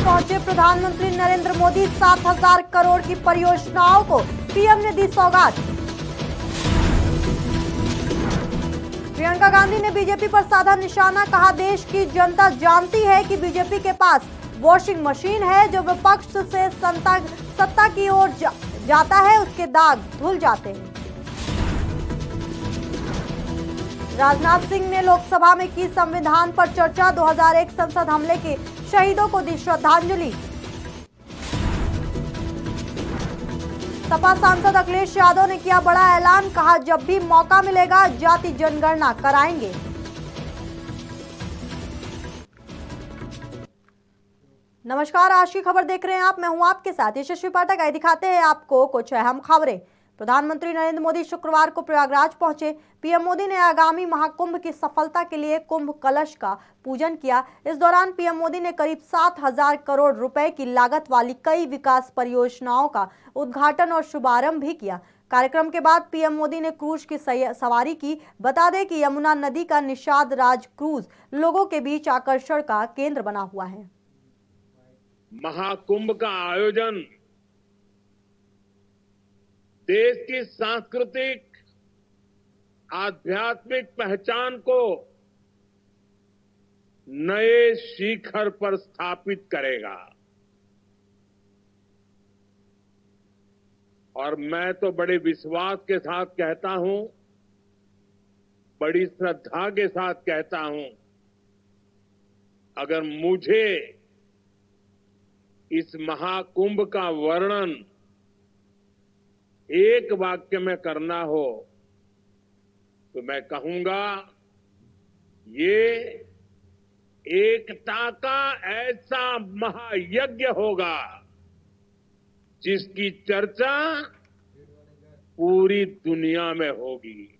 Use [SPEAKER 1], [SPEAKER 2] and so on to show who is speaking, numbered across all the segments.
[SPEAKER 1] पहुंचे प्रधानमंत्री नरेंद्र मोदी। 7,000 करोड़ की परियोजनाओं को पीएम ने दी सौगात। प्रियंका गांधी ने बीजेपी पर साधा निशाना, कहा देश की जनता जानती है कि बीजेपी के पास वॉशिंग मशीन है, जो विपक्ष से सत्ता की ओर जाता है उसके दाग धुल जाते हैं। राजनाथ सिंह ने लोकसभा में की संविधान पर चर्चा। 2001 संसद हमले के शहीदों को दी श्रद्धांजलि। सपा सांसद अखिलेश यादव ने किया बड़ा ऐलान, कहा जब भी मौका मिलेगा जाति जनगणना कराएंगे। नमस्कार, आज की खबर देख रहे हैं आप। मैं हूं आपके साथ यशस्वी पाठक। आइए दिखाते हैं आपको कुछ अहम खबरें। प्रधानमंत्री नरेंद्र मोदी शुक्रवार को प्रयागराज पहुंचे। पीएम मोदी ने आगामी महाकुंभ की सफलता के लिए कुंभ कलश का पूजन किया। इस दौरान पीएम मोदी ने करीब 7,000 करोड़ रुपए की लागत वाली कई विकास परियोजनाओं का उद्घाटन और शुभारंभ भी किया। कार्यक्रम के बाद पीएम मोदी ने क्रूज की सवारी की। बता दें कि यमुना नदी का निषाद राज क्रूज लोगों के बीच आकर्षण का केंद्र बना हुआ है।
[SPEAKER 2] महाकुंभ का आयोजन देश की सांस्कृतिक आध्यात्मिक पहचान को नए शिखर पर स्थापित करेगा। और मैं तो बड़े विश्वास के साथ कहता हूं, बड़ी श्रद्धा के साथ कहता हूं, अगर मुझे इस महाकुंभ का वर्णन एक वाक्य में करना हो तो मैं कहूंगा, ये एकता का ऐसा महायज्ञ होगा जिसकी चर्चा पूरी दुनिया में होगी।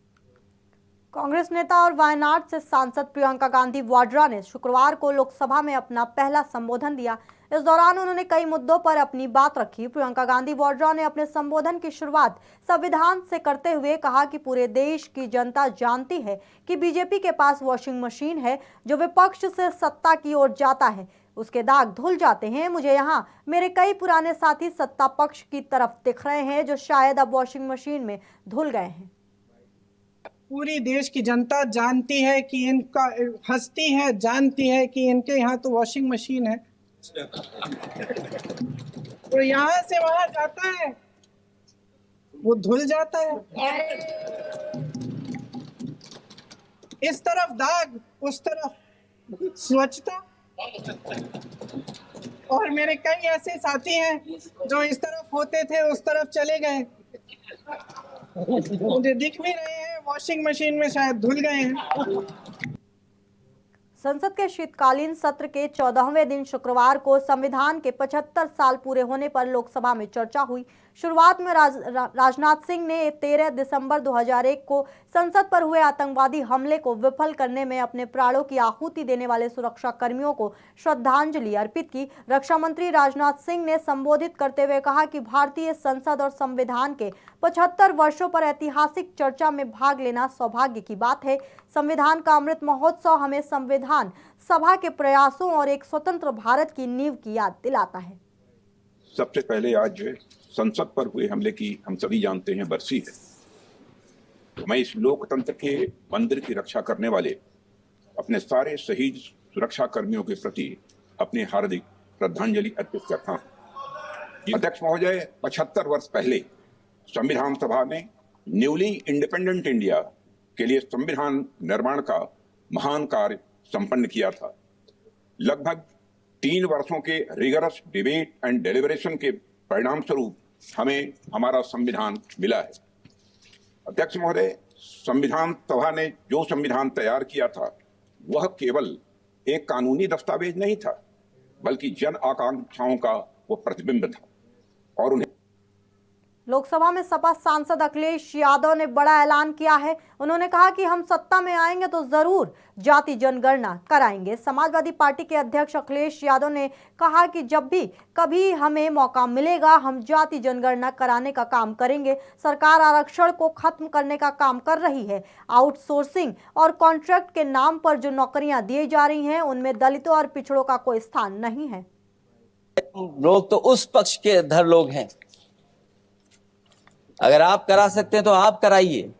[SPEAKER 1] कांग्रेस नेता और वायनाड से सांसद प्रियंका गांधी वाड्रा ने शुक्रवार को लोकसभा में अपना पहला संबोधन दिया। इस दौरान उन्होंने कई मुद्दों पर अपनी बात रखी। प्रियंका गांधी वाड्रा ने अपने संबोधन की शुरुआत संविधान से करते हुए कहा कि पूरे देश की जनता जानती है कि बीजेपी के पास वॉशिंग मशीन है, जो विपक्ष से सत्ता की ओर जाता है उसके दाग धुल जाते हैं। मुझे यहाँ मेरे कई पुराने साथी सत्ता पक्ष की तरफ दिख रहे हैं, जो शायद अब वॉशिंग मशीन में धुल गए हैं।
[SPEAKER 3] पूरी देश की जनता जानती है कि इनका हंसती है, जानती है कि इनके यहाँ तो वॉशिंग मशीन है, तो यहाँ से वहां जाता है वो धुल जाता है। इस तरफ दाग, उस तरफ स्वच्छता। और मेरे कई ऐसे साथी हैं जो इस तरफ होते थे उस तरफ चले गए, मुझे दिख भी रहे हैं वॉशिंग मशीन में शायद धुल गए हैं।
[SPEAKER 1] संसद के शीतकालीन सत्र के 14वें दिन शुक्रवार को संविधान के 75 साल पूरे होने पर लोकसभा में चर्चा हुई। शुरुआत में राजनाथ सिंह ने 13 दिसंबर 2001 को संसद पर हुए आतंकवादी हमले को विफल करने में अपने प्राणों की आहुति देने वाले सुरक्षा कर्मियों को श्रद्धांजलि अर्पित की। रक्षा मंत्री राजनाथ सिंह ने संबोधित करते हुए कहा कि भारतीय संसद और संविधान के 75 वर्षों पर ऐतिहासिक चर्चा में भाग लेना सौभाग्य की बात है। संविधान का अमृत महोत्सव हमें संविधान सभा के प्रयासों और एक स्वतंत्र भारत की नींव की याद दिलाता है।
[SPEAKER 4] सबसे पहले आज जो है संसद पर हुए हमले की हम सभी जानते हैं बरसी है। मैं इस लोकतंत्र के मंदिर की रक्षा करने वाले अपने सारे शहीद सुरक्षा कर्मियों के प्रति अपनी हार्दिक श्रद्धांजलि अर्पित करता हूं। अध्यक्ष महोदय, 75 वर्ष पहले संविधान सभा ने न्यूली इंडिपेंडेंट इंडिया के लिए संविधान निर्माण का महान कार्य संपन्न किया था। लगभग 3 वर्षों के रिगरस डिबेट एंड डेलिब्रेशन के परिणाम स्वरूप हमें हमारा संविधान मिला है। अध्यक्ष महोदय, संविधान सभा ने जो संविधान तैयार किया था वह केवल एक कानूनी दस्तावेज नहीं था, बल्कि जन आकांक्षाओं का वो प्रतिबिंब था। और उन्हें
[SPEAKER 1] लोकसभा में सपा सांसद अखिलेश यादव ने बड़ा ऐलान किया है। उन्होंने कहा कि हम सत्ता में आएंगे तो जरूर जाति जनगणना कराएंगे। समाजवादी पार्टी के अध्यक्ष अखिलेश यादव ने कहा कि जब भी कभी हमें मौका मिलेगा हम जाति जनगणना कराने का काम करेंगे। सरकार आरक्षण को खत्म करने का काम कर रही है। आउटसोर्सिंग और कॉन्ट्रैक्ट के नाम पर जो नौकरियां दी जा रही हैं उनमें दलितों और पिछड़ों का कोई स्थान नहीं है।
[SPEAKER 5] लोग तो उस पक्ष के धर लोग हैं। अगर आप करा सकते हैं तो आप कराइए।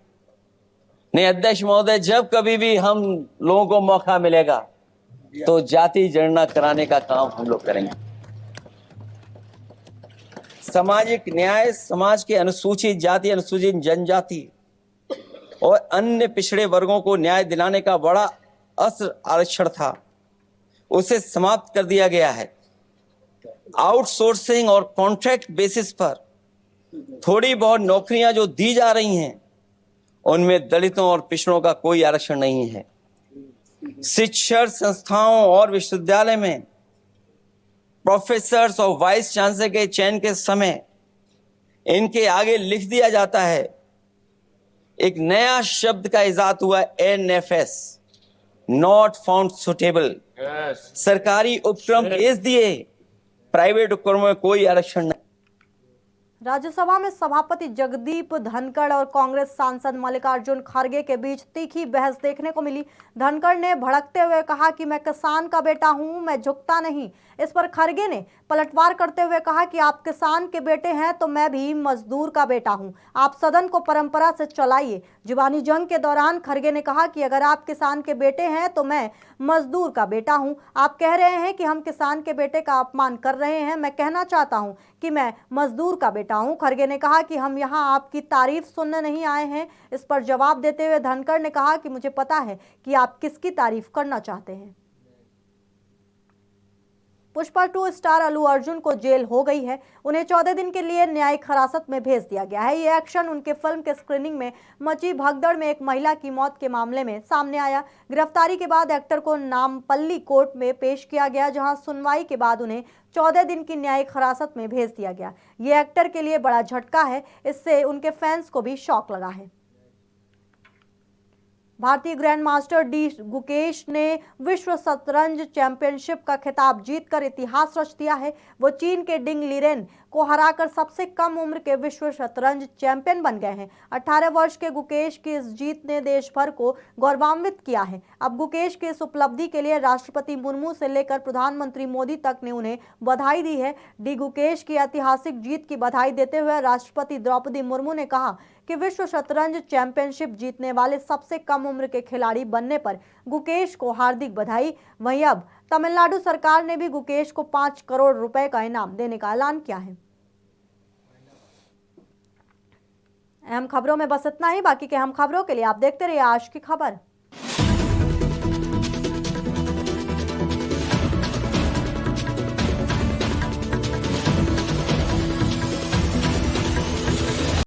[SPEAKER 5] नहीं अध्यक्ष महोदय, जब कभी भी हम लोगों को मौका मिलेगा तो जाति जनगणना कराने का काम हम लोग करेंगे। सामाजिक न्याय समाज के अनुसूचित जाति, अनुसूचित जनजाति और अन्य पिछड़े वर्गों को न्याय दिलाने का बड़ा अस्त्र आरक्षण था, उसे समाप्त कर दिया गया है। आउटसोर्सिंग और कॉन्ट्रैक्ट बेसिस पर थोड़ी बहुत नौकरियां जो दी जा रही हैं, उनमें दलितों और पिछड़ों का कोई आरक्षण नहीं है। शिक्षण संस्थाओं और विश्वविद्यालय में प्रोफेसर्स और वाइस चांसलर के चयन के समय इनके आगे लिख दिया जाता है, एक नया शब्द का इजाद हुआ, NFS, नॉट फाउंड सुटेबल। सरकारी उपक्रम भेज दिए, प्राइवेट उपक्रमों में कोई आरक्षण नहीं।
[SPEAKER 1] राज्यसभा में सभापति जगदीप धनखड़ और कांग्रेस सांसद मल्लिकार्जुन खड़गे के बीच तीखी बहस देखने को मिली। धनखड़ ने भड़कते हुए कहा कि मैं किसान का बेटा हूं, मैं झुकता नहीं। इस पर खड़गे ने पलटवार करते हुए कहा कि आप किसान के बेटे हैं तो मैं भी मजदूर का बेटा हूं। आप सदन को परंपरा से चलाइए। जुबानी जंग के दौरान खड़गे ने कहा कि अगर आप किसान के बेटे हैं तो मैं मजदूर का बेटा हूं। आप कह रहे हैं कि हम किसान के बेटे का अपमान कर रहे हैं। मैं कहना चाहता हूं कि मैं मजदूर का बेटा हूं। खड़गे ने कहा कि हम यहां आपकी तारीफ सुनने नहीं आए हैं। इस पर जवाब देते हुए धनखड़ ने कहा कि मुझे पता है कि आप किसकी तारीफ करना चाहते हैं। पुष्पा 2 स्टार अल्लू अर्जुन को जेल हो गई है। उन्हें 14 दिन के लिए न्यायिक हिरासत में भेज दिया गया है। ये एक्शन उनके फिल्म के स्क्रीनिंग में मची भगदड़ में एक महिला की मौत के मामले में सामने आया। गिरफ्तारी के बाद एक्टर को नामपल्ली कोर्ट में पेश किया गया, जहां सुनवाई के बाद उन्हें 14 दिन की न्यायिक हिरासत में भेज दिया गया। ये एक्टर के लिए बड़ा झटका है। इससे उनके फैंस को भी शॉक लगा है। भारतीय ग्रैंड मास्टर डी गुकेश ने विश्व शतरंज चैंपियनशिप का खिताब जीतकर इतिहास रच दिया है। वो चीन के डिंग लीरेन को हराकर सबसे कम उम्र के विश्व शतरंज चैंपियन बन गए हैं। 18 वर्ष के गुकेश की इस जीत ने देश भर को गौरवान्वित किया है। अब गुकेश की इस उपलब्धि के लिए राष्ट्रपति मुर्मू से लेकर प्रधानमंत्री मोदी तक ने उन्हें बधाई दी है। डी गुकेश की ऐतिहासिक जीत की बधाई देते हुए राष्ट्रपति द्रौपदी मुर्मू ने कहा कि विश्व शतरंज चैंपियनशिप जीतने वाले सबसे कम उम्र के खिलाड़ी बनने पर गुकेश को हार्दिक बधाई। वहीं अब तमिलनाडु सरकार ने भी गुकेश को 5 करोड़ रुपए का इनाम देने का ऐलान किया है। अहम खबरों में बस इतना ही। बाकी के अहम खबरों के लिए आप देखते रहिए आज की खबर।